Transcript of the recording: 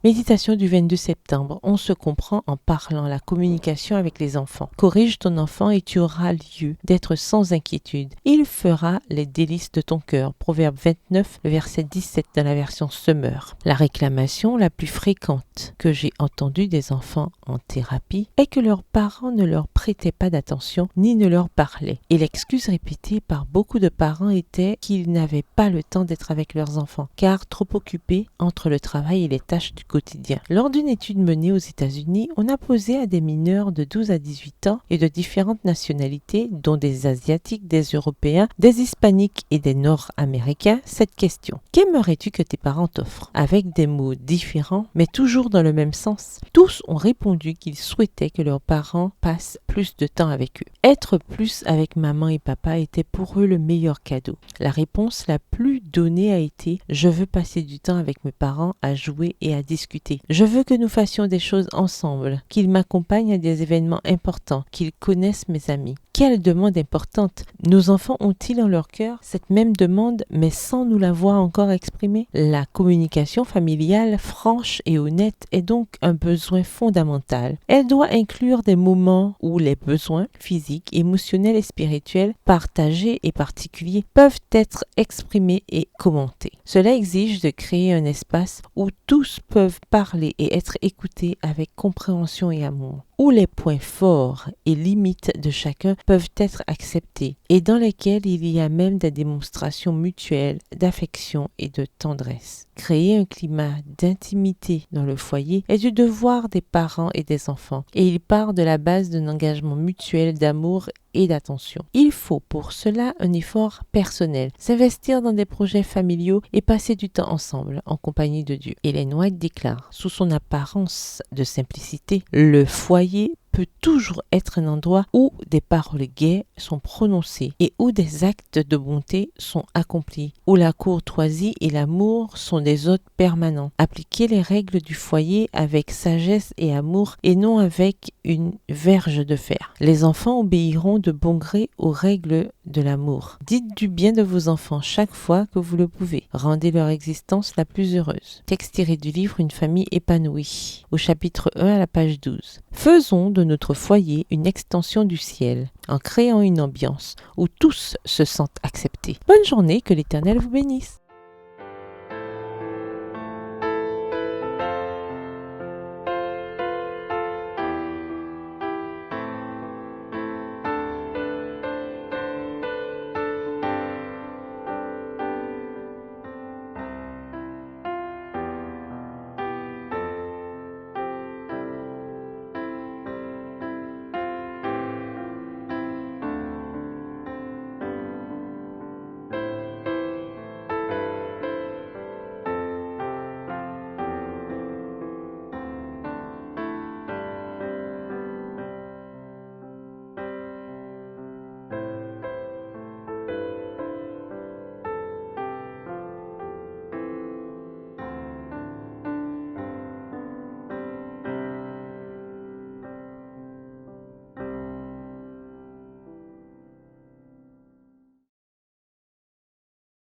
Méditation du 22 septembre. On se comprend en parlant, la communication avec les enfants. Corrige ton enfant et tu auras lieu d'être sans inquiétude. Il fera les délices de ton cœur. Proverbe 29, le verset 17 dans la version Summer. La réclamation la plus fréquente que j'ai entendue des enfants en thérapie est que leurs parents ne leur prêtaient pas d'attention ni ne leur parlaient. Et l'excuse répétée par beaucoup de parents était qu'ils n'avaient pas le temps d'être avec leurs enfants, car trop occupés entre le travail et les tâches du quotidien. Lors d'une étude menée aux États-Unis, on a posé à des mineurs de 12 à 18 ans et de différentes nationalités, dont des Asiatiques, des Européens, des Hispaniques et des Nord-Américains, cette question. Qu'aimerais-tu que tes parents t'offrent? Avec des mots différents, mais toujours dans le même sens. Tous ont répondu qu'ils souhaitaient que leurs parents passent plus de temps avec eux. Être plus avec maman et papa était pour eux le meilleur cadeau. La réponse la plus donnée a été « Je veux passer du temps avec mes parents à jouer et à discuter. Je veux que nous fassions des choses ensemble, qu'ils m'accompagnent à des événements importants, qu'ils connaissent mes amis. » Quelle demande importante! Nos enfants ont-ils en leur cœur cette même demande, mais sans nous l'avoir encore exprimée? La communication familiale franche et honnête est donc un besoin fondamental. Elle doit inclure des moments où les besoins physiques, émotionnels et spirituels, partagés et particuliers, peuvent être exprimés et commentés. Cela exige de créer un espace où tous peuvent parler et être écoutés avec compréhension et amour, où les points forts et limites de chacun peuvent être acceptés et dans lesquels il y a même des démonstrations mutuelles d'affection et de tendresse. Créer un climat d'intimité dans le foyer est du devoir des parents et des enfants et il part de la base d'un engagement mutuel d'amour et d'attention. Il faut pour cela un effort personnel, s'investir dans des projets familiaux et passer du temps ensemble en compagnie de Dieu. Ellen White déclare, sous son apparence de simplicité, le foyer peut toujours être un endroit où des paroles gaies sont prononcées et où des actes de bonté sont accomplis, où la courtoisie et l'amour sont des hôtes permanents. Appliquez les règles du foyer avec sagesse et amour et non avec une verge de fer. Les enfants obéiront de bon gré aux règles de l'amour. Dites du bien de vos enfants chaque fois que vous le pouvez. Rendez leur existence la plus heureuse. Texte tiré du livre Une famille épanouie, au chapitre 1 à la page 12. Faisons de notre foyer une extension du ciel, en créant une ambiance où tous se sentent acceptés. Bonne journée, que l'Éternel vous bénisse.